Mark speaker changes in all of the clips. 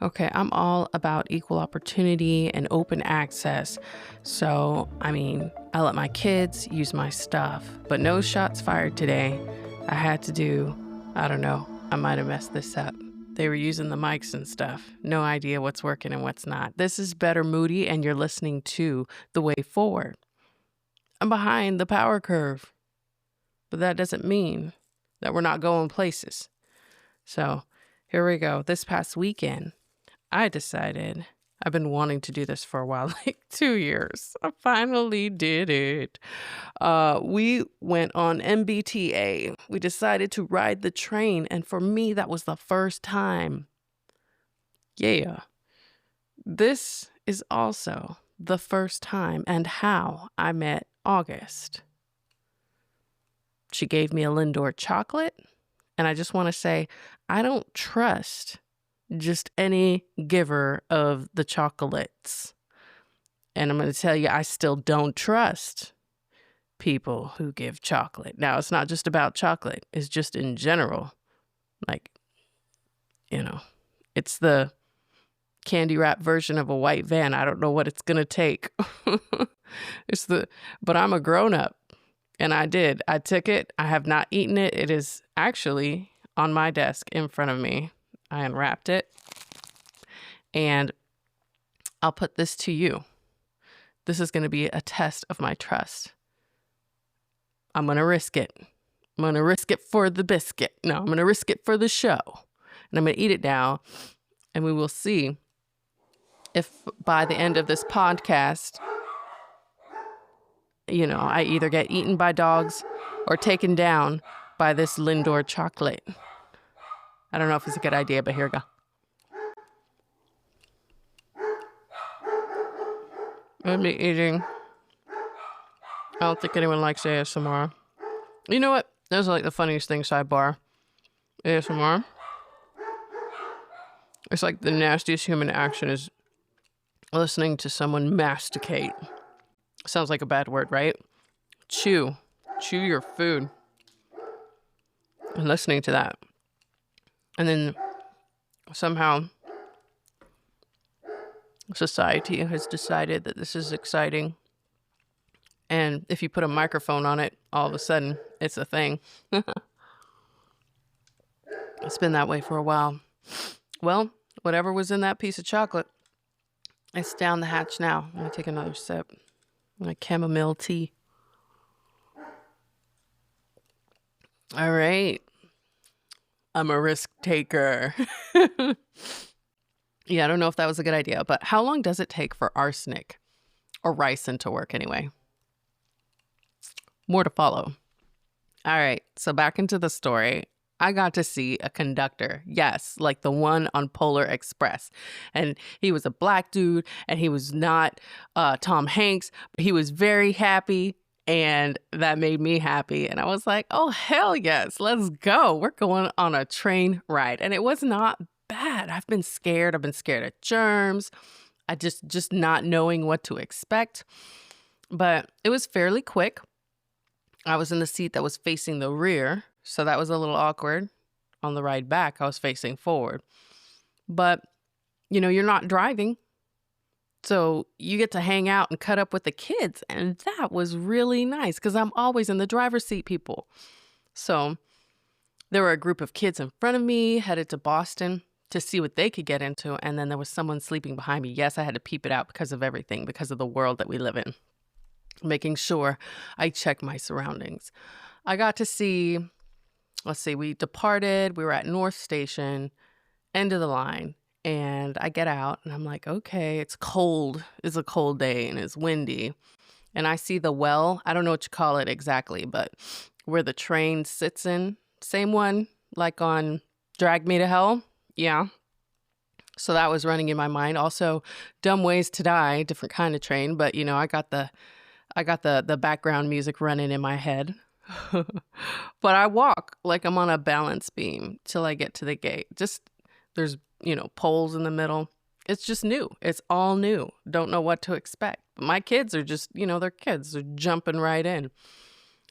Speaker 1: Okay, I'm all about equal opportunity and open access. So, I let my kids use my stuff, but no shots fired today. I had to do, I don't know, I might have messed this up. They were using the mics and stuff. No idea what's working and what's not. This is Better Moody, and you're listening to The Way Forward. I'm behind the power curve, but that doesn't mean that we're not going places. So, here we go. This past weekend, I decided I've been wanting to do this for a while, like 2 years. I finally did it. We went on MBTA. We decided to ride the train. And for me, that was the first time. Yeah. This is also the first time and how I met August. She gave me a Lindor chocolate. And I just want to say, I don't trust just any giver of the chocolates. And I'm going to tell you, I still don't trust people who give chocolate. Now, it's not just about chocolate. It's just in general. Like, it's the candy wrap version of a white van. I don't know what it's going to take. But I'm a grown up. And I did. I took it. I have not eaten it. It is actually on my desk in front of me. I unwrapped it. And I'll put this to you. This is going to be a test of my trust. I'm going to risk it. I'm going to risk it for the biscuit. No, I'm going to risk it for the show. And I'm going to eat it now. And we will see if by the end of this podcast, I either get eaten by dogs or taken down by this Lindor chocolate. I don't know if it's a good idea, but here we go. I'm eating. I don't think anyone likes ASMR. You know what? That's like the funniest thing, sidebar. ASMR. It's like the nastiest human action is listening to someone masticate. Sounds like a bad word, right? Chew your food. And listening to that. And then somehow society has decided that this is exciting. And if you put a microphone on it, all of a sudden it's a thing. It's been that way for a while. Well, whatever was in that piece of chocolate, it's down the hatch now. I'm going to take another sip. My chamomile tea. All right. I'm a risk taker. Yeah, I don't know if that was a good idea, but how long does it take for arsenic or ricin to work anyway? More to follow. All right, so back into the story. I got to see a conductor. Yes, like the one on Polar Express. And he was a black dude, and he was not Tom Hanks, but he was very happy, and that made me happy. And I was like, oh, hell yes, let's go. We're going on a train ride. And it was not bad. I've been scared. I've been scared of germs. I just not knowing what to expect. But it was fairly quick. I was in the seat that was facing the rear, so that was a little awkward. On the ride back, I was facing forward. But, you're not driving. So you get to hang out and cut up with the kids. And that was really nice because I'm always in the driver's seat, people. So there were a group of kids in front of me headed to Boston to see what they could get into. And then there was someone sleeping behind me. Yes, I had to peep it out because of everything, because of the world that we live in. Making sure I check my surroundings. I got to see, we departed. We were at North Station, end of the line. And I get out and I'm like, okay, it's cold. It's a cold day and it's windy. And I see the well. I don't know what you call it exactly, but where the train sits in. Same one like on Drag Me to Hell. Yeah. So that was running in my mind. Also, Dumb Ways to Die, different kind of train. But, I got the background music running in my head. But I walk like I'm on a balance beam till I get to the gate. There's, poles in the middle. It's just new. It's all new. Don't know what to expect. But my kids are just, they're kids. They're jumping right in.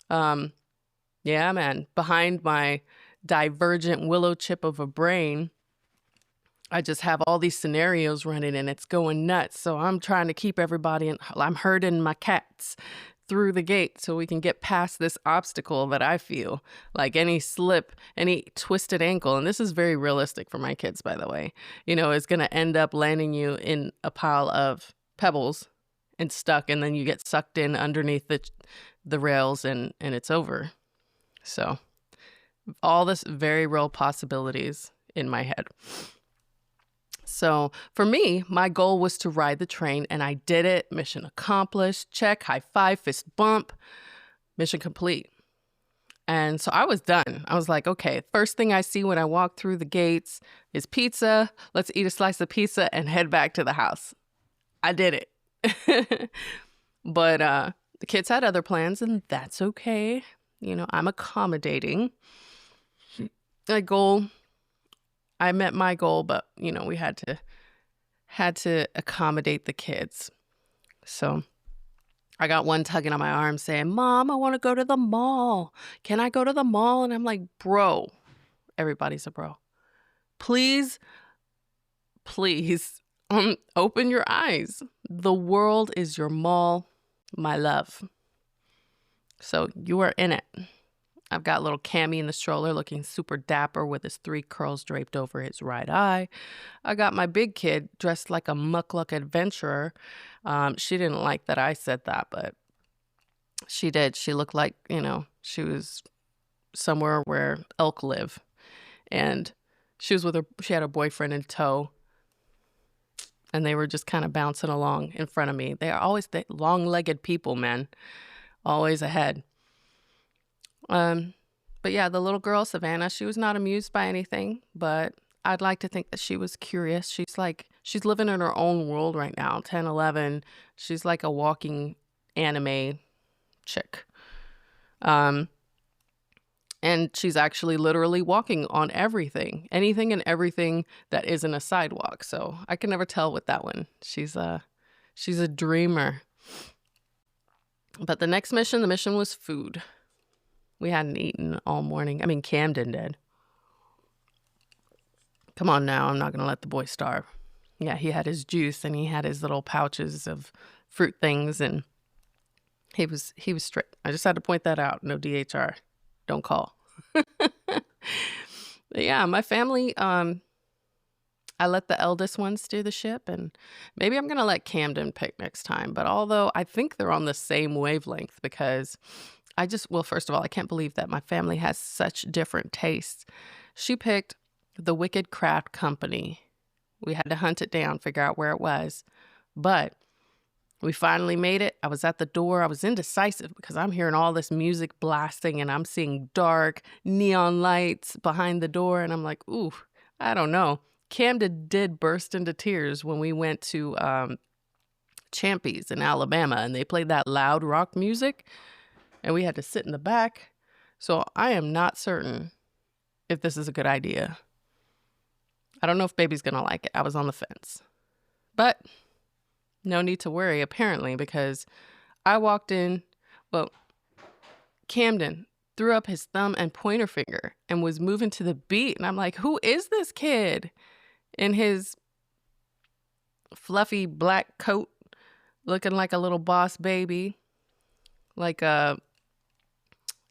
Speaker 1: Yeah, man. Behind my divergent willow chip of a brain, I just have all these scenarios running and it's going nuts. So I'm trying to keep everybody I'm herding my cats through the gate so we can get past this obstacle that I feel like any slip, any twisted ankle. And this is very realistic for my kids, by the way, is going to end up landing you in a pile of pebbles and stuck. And then you get sucked in underneath the rails and it's over. So all this very real possibilities in my head. So for me, my goal was to ride the train and I did it. Mission accomplished. Check, high five, fist bump, mission complete. And so I was done. I was like, okay, first thing I see when I walk through the gates is pizza. Let's eat a slice of pizza and head back to the house. I did it. But the kids had other plans and that's okay. I'm accommodating. I met my goal, but we had to accommodate the kids. So I got one tugging on my arm saying, "Mom, I want to go to the mall. Can I go to the mall?" And I'm like, "Bro," everybody's a bro. Please, open your eyes. The world is your mall, my love. So you are in it. I've got little Cammy in the stroller looking super dapper with his 3 curls draped over his right eye. I got my big kid dressed like a muckluck adventurer. She didn't like that I said that, but she did. She looked like, she was somewhere where elk live. And she had a boyfriend in tow. And they were just kind of bouncing along in front of me. They are always the long-legged people, man. Always ahead. But yeah, the little girl, Savannah, she was not amused by anything, but I'd like to think that she was curious. She's living in her own world right now, 10, 11. She's like a walking anime chick. And she's actually literally walking on everything, anything and everything that isn't a sidewalk. So I can never tell with that one. She's a dreamer. But the mission was food. We hadn't eaten all morning. I mean, Camden did. Come on now, I'm not going to let the boy starve. Yeah, he had his juice and he had his little pouches of fruit things and he was strict. I just had to point that out. No DHR. Don't call. Yeah, my family, I let the eldest one steer the ship and maybe I'm going to let Camden pick next time. But although I think they're on the same wavelength because first of all, I can't believe that my family has such different tastes. She picked the Wicked Craft Company. We had to hunt it down, figure out where it was. But we finally made it. I was at the door. I was indecisive because I'm hearing all this music blasting and I'm seeing dark neon lights behind the door. And I'm like, ooh, I don't know. Camden did burst into tears when we went to Champy's in Alabama and they played that loud rock music. And we had to sit in the back. So I am not certain if this is a good idea. I don't know if baby's going to like it. I was on the fence. But no need to worry, apparently, because I walked in. Well, Camden threw up his thumb and pointer finger and was moving to the beat. And I'm like, who is this kid in his fluffy black coat looking like a little boss baby? Like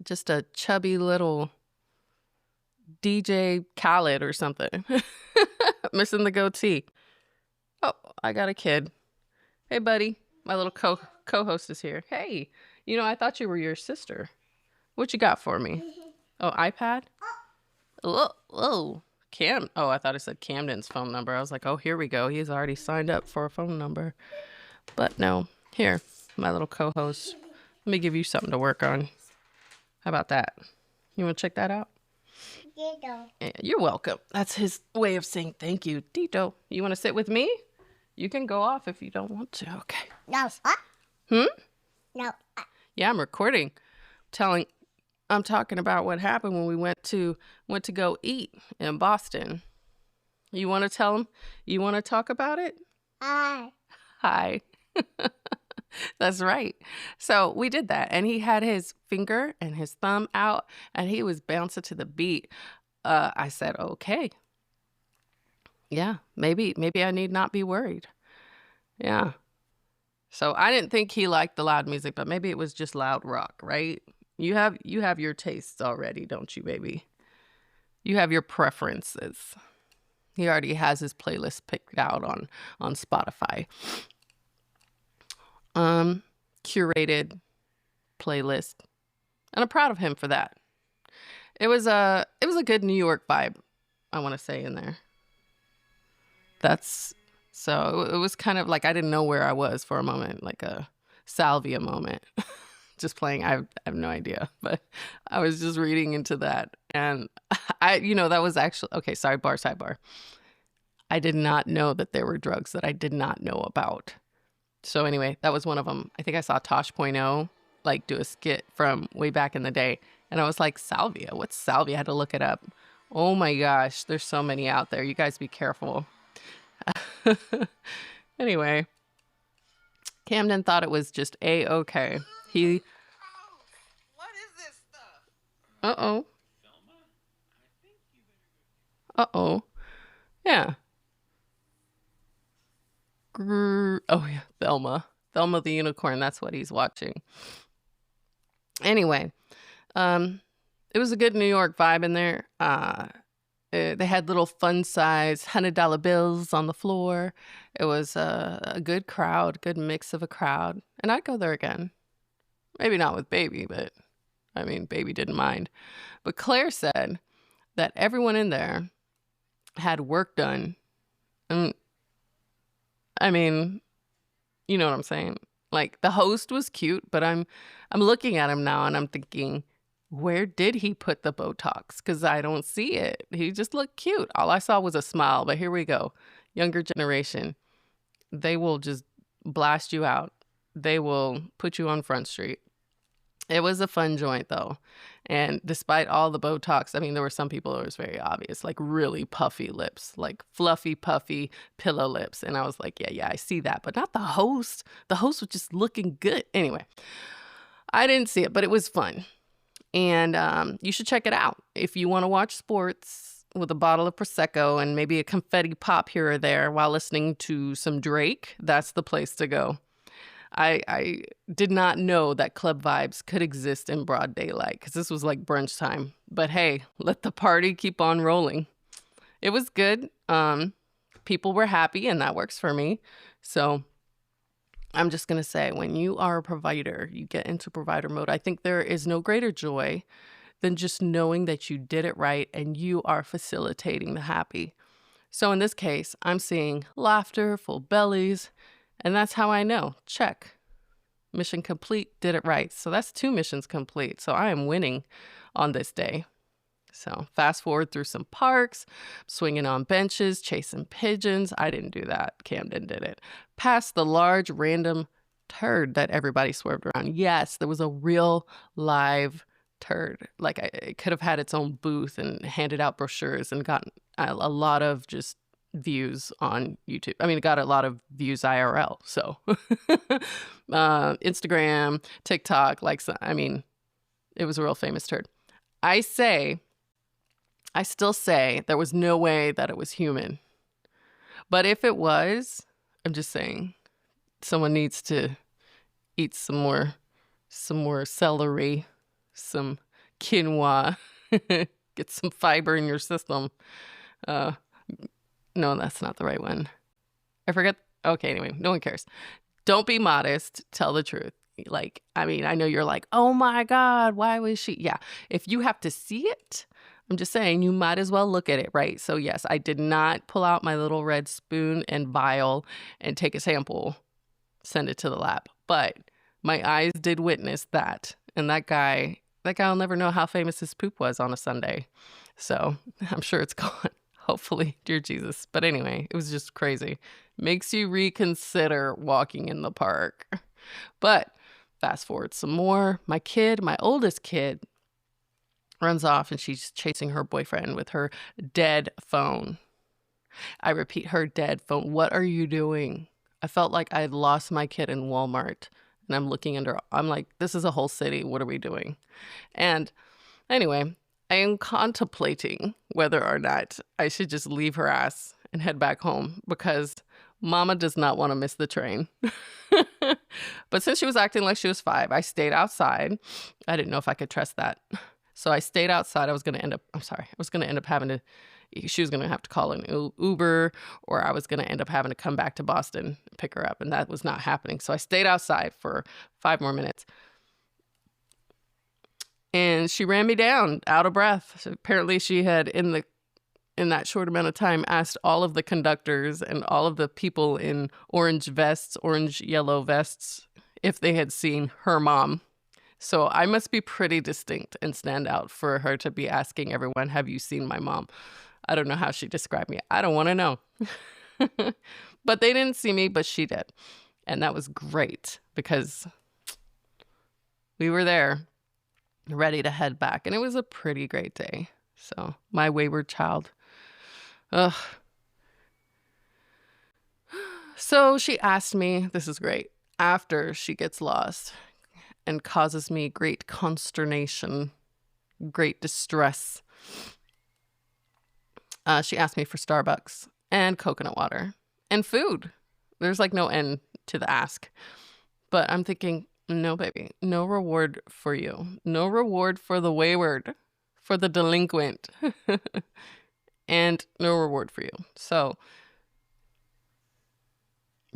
Speaker 1: just a chubby little DJ Khaled or something. Missing the goatee. Oh, I got a kid. Hey, buddy. My little co-host is here. Hey, I thought you were your sister. What you got for me? Oh, iPad? Oh, I thought it said Camden's phone number. I was like, oh, here we go. He's already signed up for a phone number. But no. Here, my little co-host. Let me give you something to work on. How about that? You want to check that out?
Speaker 2: Dito.
Speaker 1: Yeah, you're welcome. That's his way of saying thank you. Dito, you want to sit with me? You can go off if you don't want to. Okay.
Speaker 2: No. No.
Speaker 1: Yeah, I'm recording. I'm talking about what happened when we went to go eat in Boston. You want to tell him? You want to talk about it? Hi. That's right. So we did that. And he had his finger and his thumb out and he was bouncing to the beat. I said, okay. Yeah, maybe I need not be worried. Yeah. So I didn't think he liked the loud music, but maybe it was just loud rock, right? You have your tastes already, don't you, baby? You have your preferences. He already has his playlist picked out on Spotify. Curated playlist. And I'm proud of him for that. It was a good New York vibe, I want to say in there. That's so it was kind of like I didn't know where I was for a moment, like a salvia moment. Just playing, I have no idea, but I was just reading into that, and that was actually okay. Sidebar. I did not know that there were drugs that I did not know about. So anyway, that was one of them. I think I saw Tosh.0 like do a skit from way back in the day, and I was like, salvia. What's salvia? I had to look it up. Oh my gosh, there's so many out there. You guys be careful. Anyway, Camden thought it was just a-okay. He
Speaker 3: What is this stuff?
Speaker 1: uh-oh.
Speaker 3: Velma, I think you better go.
Speaker 1: Uh-oh. Yeah. Oh yeah, Thelma. Thelma the unicorn, that's what he's watching. Anyway, it was a good New York vibe in there. They had little fun size $100 bills on the floor. It was a good crowd, good mix of a crowd. And I'd go there again. Maybe not with Baby, but I mean, Baby didn't mind. But Claire said that everyone in there had work done. And I mean, you know what I'm saying? Like the host was cute, but I'm looking at him now and I'm thinking, where did he put the Botox? Because I don't see it. He just looked cute. All I saw was a smile, but here we go. Younger generation, they will just blast you out. They will put you on Front Street. It was a fun joint though. And despite all the Botox, I mean, there were some people it was very obvious, like really puffy lips, like fluffy, puffy pillow lips. And I was like, yeah, I see that, but not the host. The host was just looking good. Anyway, I didn't see it, but it was fun. And you should check it out. If you want to watch sports with a bottle of Prosecco and maybe a confetti pop here or there while listening to some Drake, that's the place to go. I did not know that club vibes could exist in broad daylight because this was like brunch time. But hey, let the party keep on rolling. It was good. People were happy and that works for me. So I'm just going to say, when you are a provider, you get into provider mode. I think there is no greater joy than just knowing that you did it right and you are facilitating the happy. So in this case, I'm seeing laughter, full bellies, and that's how I know. Check. Mission complete, did it right. So that's 2 missions complete. So I am winning on this day. So fast forward through some parks, swinging on benches, chasing pigeons. I didn't do that. Camden did it. Past the large random turd that everybody swerved around. Yes, there was a real live turd. Like it could have had its own booth and handed out brochures and gotten a lot of just views on YouTube. I mean, it got a lot of views IRL. So Instagram, TikTok, I mean, it was a real famous turd. I still say there was no way that it was human. But if it was, I'm just saying someone needs to eat some more celery, some quinoa, get some fiber in your system. No, that's not the right one. I forget. Okay, anyway, no one cares. Don't be modest. Tell the truth. Like, I mean, I know you're like, oh my God, why was she? Yeah, if you have to see it, I'm just saying you might as well look at it, right? So yes, I did not pull out my little red spoon and vial and take a sample, send it to the lab. But my eyes did witness that. And that guy will never know how famous his poop was on a Sunday. So I'm sure it's gone. Hopefully, dear Jesus. But anyway, it was just crazy. Makes you reconsider walking in the park. But fast forward some more. My oldest kid, runs off and she's chasing her boyfriend with her dead phone. I repeat, her dead phone. What are you doing? I felt like I had lost my kid in Walmart and I'm looking under. I'm like, this is a whole city. What are we doing? And anyway, I am contemplating whether or not I should just leave her ass and head back home because Mama does not want to miss the train. But since she was acting like she was 5, I stayed outside. I didn't know if I could trust that. So I stayed outside. I was going to end up having to, she was going to have to call an Uber, or I was going to end up having to come back to Boston and pick her up. And that was not happening. So I stayed outside for 5 more minutes. And she ran me down, out of breath. So apparently she had, in that short amount of time, asked all of the conductors and all of the people in orange yellow vests, if they had seen her mom. So I must be pretty distinct and stand out for her to be asking everyone, have you seen my mom? I don't know how she described me. I don't want to know. But they didn't see me, but she did. And that was great because we were there ready to head back. And it was a pretty great day. So my wayward child. Ugh. So she asked me, this is great, after she gets lost and causes me great consternation, great distress. She asked me for Starbucks and coconut water and food. There's like no end to the ask. But I'm thinking, no, baby, no reward for you. No reward for the wayward, for the delinquent, and no reward for you. So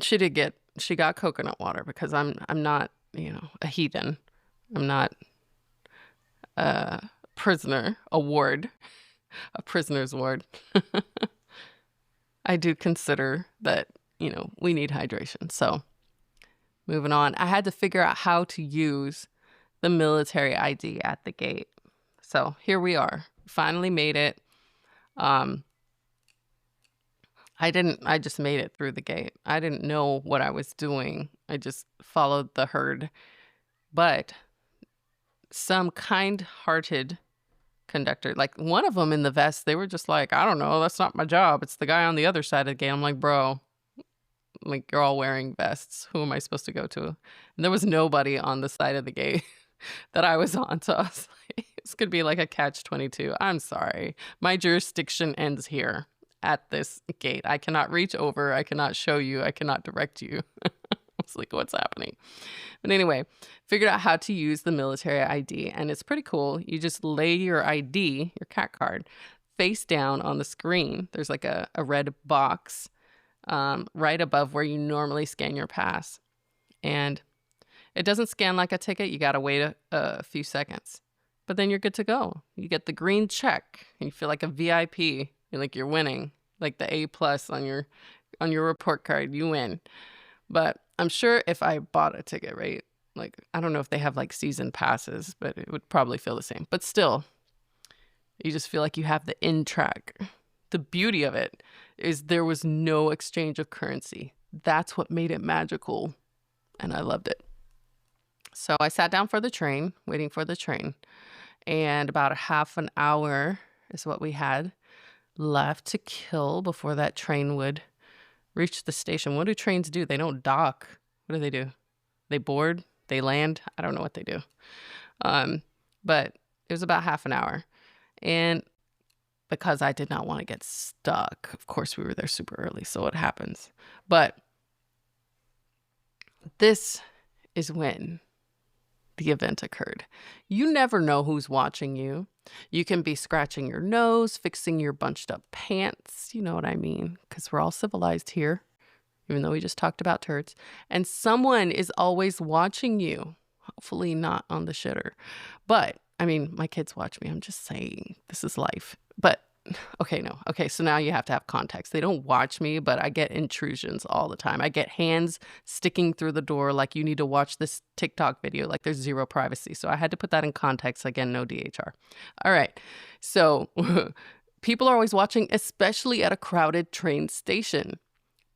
Speaker 1: she got coconut water because I'm not, a heathen. I'm not a prisoner, a prisoner's ward. I do consider that, we need hydration. So moving on, I had to figure out how to use the military ID at the gate. So here we are. Finally made it. I just made it through the gate. I didn't know what I was doing. I just followed the herd. But some kind-hearted conductor, like one of them in the vest, they were just like, I don't know, that's not my job. It's the guy on the other side of the gate. I'm like, bro, like, you're all wearing vests. Who am I supposed to go to? And there was nobody on the side of the gate that I was on. So I was like, this could be like a catch-22. I'm sorry. My jurisdiction ends here at this gate. I cannot reach over. I cannot show you. I cannot direct you. I was like, what's happening? But anyway, figured out how to use the military ID. And it's pretty cool. You just lay your ID, your CAT card, face down on the screen. There's like a red box right above where you normally scan your pass. And it doesn't scan like a ticket. You got to wait a few seconds. But then you're good to go. You get the green check. And you feel like a VIP. You're winning. Like the A+ on your report card. You win. But I'm sure if I bought a ticket, right? Like, I don't know if they have like season passes, but it would probably feel the same. But still, you just feel like you have the in-track. The beauty of it is there was no exchange of currency. That's what made it magical. And I loved it. So I sat down for the train, waiting for the train. And about a half an hour is what we had left to kill before that train would reach the station. What do trains do? They don't dock. What do? They board? They land? I don't know what they do. But it was about half an hour. And because I did not want to get stuck, of course, we were there super early, so it happens. But this is when the event occurred. You never know who's watching you. You can be scratching your nose, fixing your bunched up pants. You know what I mean? Because we're all civilized here, even though we just talked about turds. And someone is always watching you. Hopefully not on the shitter. But, my kids watch me. I'm just saying, this is life. But, okay, no. Okay, so now you have to have context. They don't watch me, but I get intrusions all the time. I get hands sticking through the door like you need to watch this TikTok video, like there's zero privacy. So I had to put that in context. Again, no DHR. All right. So people are always watching, especially at a crowded train station.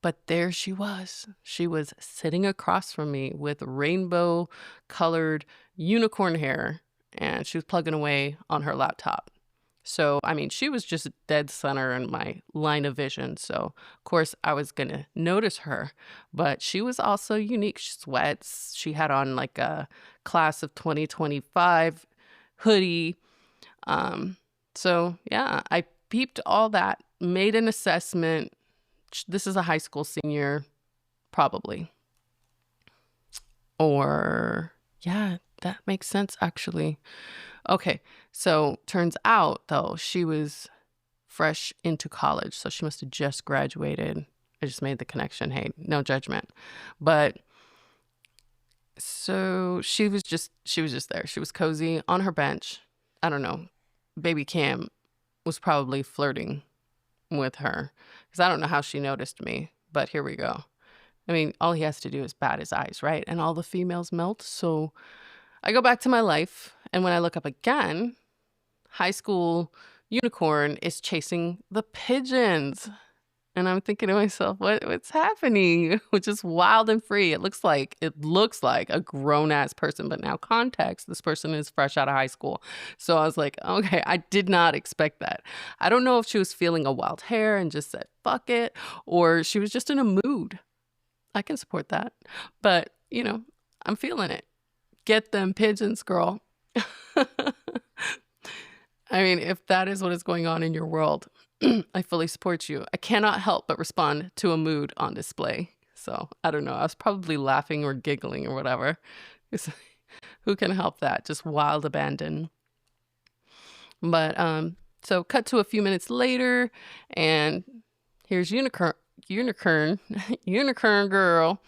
Speaker 1: But there she was. She was sitting across from me with rainbow-colored unicorn hair, and she was plugging away on her laptop. So, she was just dead center in my line of vision. So, of course, I was going to notice her. But she was also unique. Sweats. She had on like a class of 2025 hoodie. So, yeah, I peeped all that, made an assessment, This is a high school senior, probably. Or, yeah, that makes sense, actually. Okay, so turns out, though, she was fresh into college, so she must have just graduated. I just made the connection. Hey, no judgment. But so she was just there. She was cozy on her bench. I don't know. Baby Cam was probably flirting with her because I don't know how she noticed me, but here we go. I mean, all he has to do is bat his eyes, right? And all the females melt. So I go back to my life, and when I look up again, high school unicorn is chasing the pigeons. And I'm thinking to myself, what's happening? Which is wild and free. It looks like a grown-ass person, but now context, this person is fresh out of high school. So I was like, okay, I did not expect that. I don't know if she was feeling a wild hair and just said, fuck it, or she was just in a mood. I can support that. But, I'm feeling it. Get them pigeons, girl. I mean, if that is what is going on in your world, I fully support you. I cannot help but respond to a mood on display. So I don't know. I was probably laughing or giggling or whatever. Who can help that? Just wild abandon. But so cut to a few minutes later, and here's unicorn girl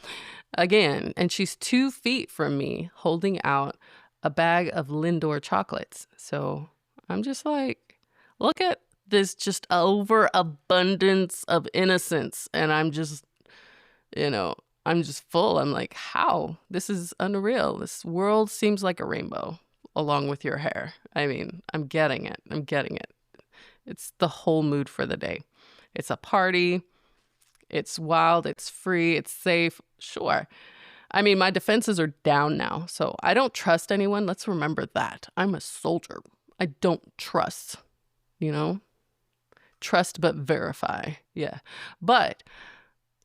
Speaker 1: again, and she's 2 feet from me, holding out a bag of Lindor chocolates. So I'm just like, look at this just overabundance of innocence. And I'm just, I'm just full. I'm like, how? This is unreal. This world seems like a rainbow along with your hair. I mean, I'm getting it. It's the whole mood for the day. It's a party. It's wild. It's free. It's safe. Sure. I mean, my defenses are down now, so I don't trust anyone. Let's remember that. I'm a soldier. I don't trust, Trust but verify. Yeah. But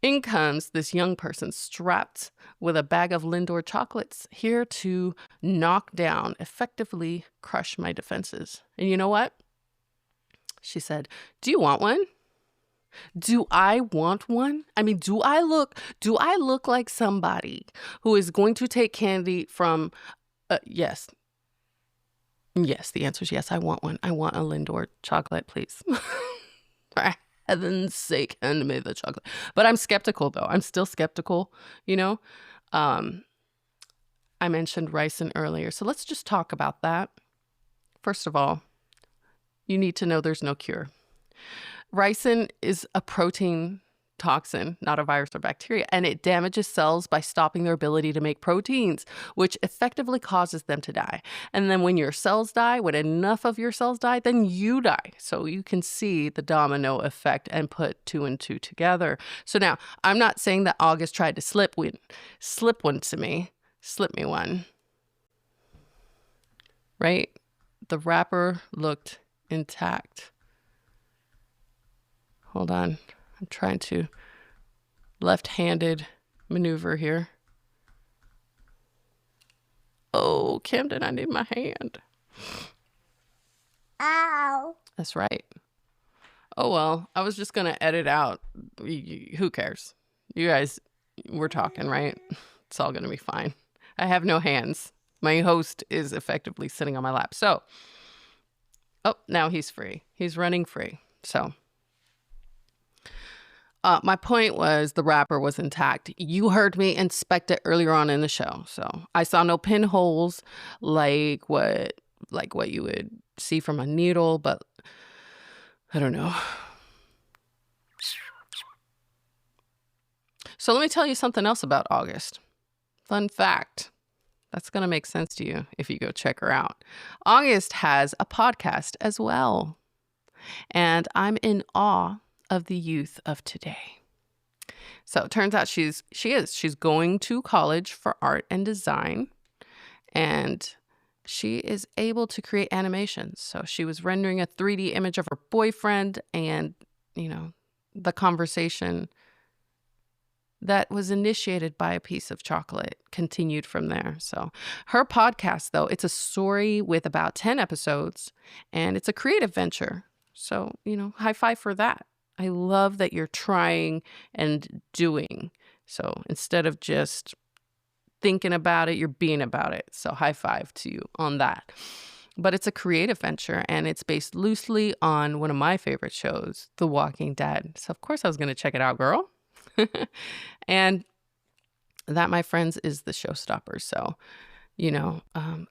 Speaker 1: in comes this young person strapped with a bag of Lindor chocolates, here to knock down, effectively crush my defenses. And you know what? She said, "Do you want one?" Do I want one? I mean, do I look like somebody who is going to take candy from, yes. Yes, the answer is yes, I want one. I want a Lindor chocolate, please. For heaven's sake, hand me the chocolate. But I'm skeptical, though. I'm still skeptical, I mentioned ricin earlier, so let's just talk about that. First of all, you need to know there's no cure. Ricin is a protein toxin, not a virus or bacteria, and it damages cells by stopping their ability to make proteins, which effectively causes them to die. And then when your cells die, when enough of your cells die, then you die. So you can see the domino effect and put 2 and 2 together. So now, I'm not saying that August tried to slip one to me. Slip me one. Right? The wrapper looked intact. Hold on. I'm trying to left-handed maneuver here. Oh, Camden, I need my hand.
Speaker 2: Ow.
Speaker 1: That's right. Oh, well, I was just going to edit out. Who cares? You guys, we're talking, right? It's all going to be fine. I have no hands. My host is effectively sitting on my lap. So, now he's free. He's running free. So, my point was the wrapper was intact. You heard me inspect it earlier on in the show. So I saw no pinholes like what you would see from a needle, but I don't know. So let me tell you something else about August. Fun fact. That's going to make sense to you if you go check her out. August has a podcast as well. And I'm in awe of the youth of today. So it turns out she's going to college for art and design, and she is able to create animations. So she was rendering a 3D image of her boyfriend, and the conversation that was initiated by a piece of chocolate continued from there. So her podcast, though, it's a story with about 10 episodes, and it's a creative venture. So, high five for that. I love that you're trying and doing. So instead of just thinking about it, you're being about it. So high five to you on that. But it's a creative venture, and it's based loosely on one of my favorite shows, The Walking Dead. So of course I was going to check it out, girl. And that, my friends, is the showstopper. So,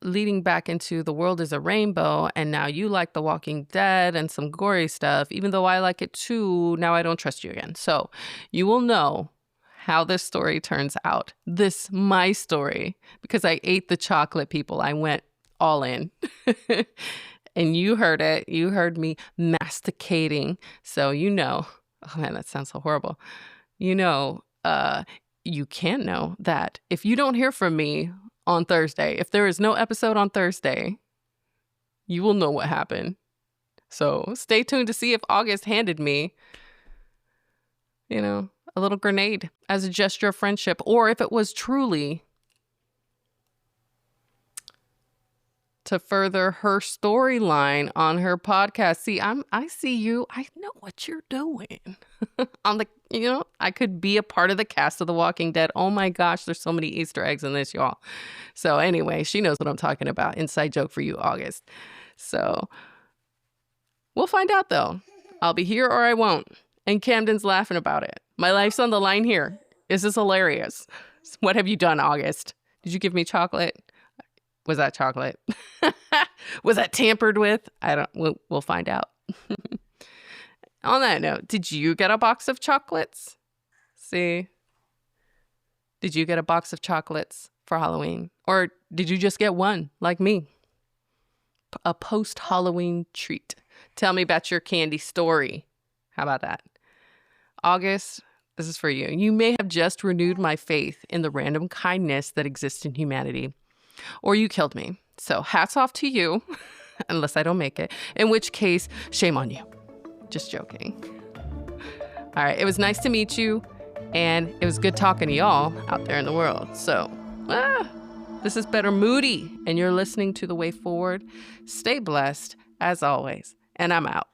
Speaker 1: leading back into The World is a Rainbow, and now you like The Walking Dead and some gory stuff, even though I like it too, now I don't trust you again. So you will know how this story turns out. My story, because I ate the chocolate, people. I went all in. And you heard it. You heard me masticating. So oh man, that sounds so horrible. You can know that if you don't hear from me on Thursday, if there is no episode on Thursday, you will know what happened. So stay tuned to see if August handed me, a little grenade as a gesture of friendship, or if it was truly to further her storyline on her podcast. See, I see you. I know what you're doing. I could be a part of the cast of The Walking Dead. Oh my gosh, there's so many Easter eggs in this, y'all. So anyway, she knows what I'm talking about. Inside joke for you, August. So we'll find out, though. I'll be here or I won't. And Camden's laughing about it. My life's on the line here. This is hilarious. What have you done, August? Did you give me chocolate? Was that chocolate? Was that tampered with? We'll find out. On that note, did you get a box of chocolates? See? Did you get a box of chocolates for Halloween? Or did you just get one, like me? A post-Halloween treat. Tell me about your candy story. How about that? August, this is for you. You may have just renewed my faith in the random kindness that exists in humanity. Or you killed me. So hats off to you, unless I don't make it. In which case, shame on you. Just joking. All right, it was nice to meet you, and it was good talking to y'all out there in the world. So, this is Better Moody, and you're listening to The Way Forward. Stay blessed, as always, and I'm out.